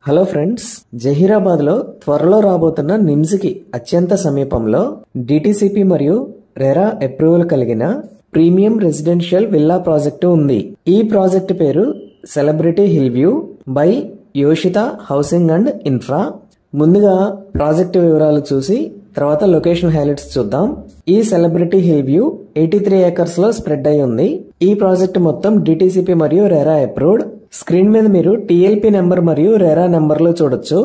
Hello friends, Zaheerabad లో త్వరలో రాబోతున్న నిమ్స్ కి అత్యంత సమీపంలో డిటిసిపి మరియు రెరా అప్రూవల్ కలిగిన ప్రీమియం రెసిడెన్షియల్ విల్లా ప్రాజెక్టు ఉంది. ఈ ప్రాజెక్టు పేరు celebrity hill view by యోషిత housing and infra. ముందుగా ప్రాజెక్టు వివరాలు చూసి తర్వాత లొకేషన్ హైలైట్స్ చూద్దాం. ఈ సెలబ్రిటీ హిల్ వ్యూ 83 ఏకర్స్ లో స్ప్రెడ్ అయి ఉంది. ఈ ప్రాజెక్టు మొత్తం డిటిసిపి మరియు రెరా అప్రూవ్డ్. స్క్రీన్ మీద మీరు టిఎల్పి నెంబర్ మరియు రెరా నెంబర్లు చూడొచ్చు.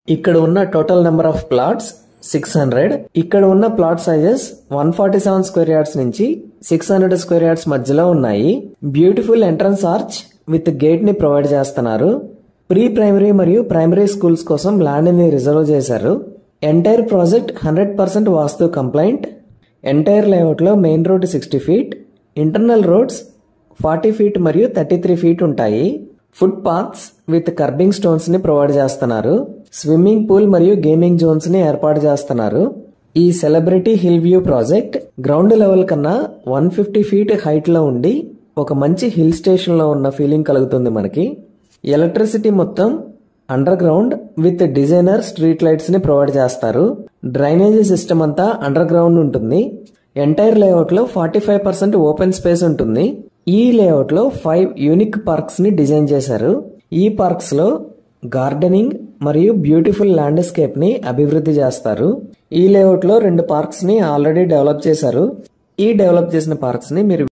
ఇక్కడ ఉన్న టోటల్ నెంబర్ ఆఫ్ ప్లాట్స్ 600. ఇక్కడ ఉన్న ప్లాట్ సైజెస్ 147 స్క్వేర్ యార్డ్స్ నుంచి 600 స్క్వేర్ యార్డ్స్ మధ్యలో ఉన్నాయి. Beautiful entrance arch with gate ని ప్రొవైడ్ చేస్తున్నారు. ప్రీ ప్రైమరీ మరియు ప్రైమరీ స్కూల్స్ కోసం ల్యాండ్ ని రిజర్వ్ చేశారు. ఎంటైర్ ప్రాజెక్ట్ 100% వాస్తు కంప్లైంట్. ఎంటైర్ లేఅవుట్ లో main road 60 feet, internal roads 40 feet మరియు 33 ఫీట్ ఉంటాయి. Foot paths with kerbing stones ని ప్రొవైడ్ చేస్తున్నారు. స్విమ్మింగ్ పూల్ మరియు గేమింగ్ జోన్స్ ని ఏర్పాటు చేస్తున్నారు. ఈ celebrity hill view project ground level కన్నా 150 ఫీట్ హైట్ లో ఉండి ఒక మంచి హిల్ స్టేషన్ లో ఉన్న ఫీలింగ్ కలుగుతుంది మనకి. ఎలక్ట్రిసిటీ మొత్తం under ground with designer street lights ని ప్రొవైడ్ చేస్తారు. డ్రైనేజీ సిస్టమ్ అంతా అండర్ గ్రౌండ్ ఉంటుంది. ఎంటైర్ లేఅవుట్ లో 45% ఓపెన్ స్పేస్ ఉంటుంది. ఈ లేఅవుట్ లో 5 యూనిక్ పార్క్స్ ని డిజైన్ చేశారు. ఈ పార్క్స్ లో గార్డెనింగ్ మరియు బ్యూటిఫుల్ ల్యాండ్స్కేప్ ని అభివృద్ధి చేస్తారు. ఈ లేఅవుట్ లో 2 పార్క్స్ ని ఆల్రెడీ డెవలప్ చేశారు. ఈ డెవలప్ చేసిన పార్క్స్ ని మీరు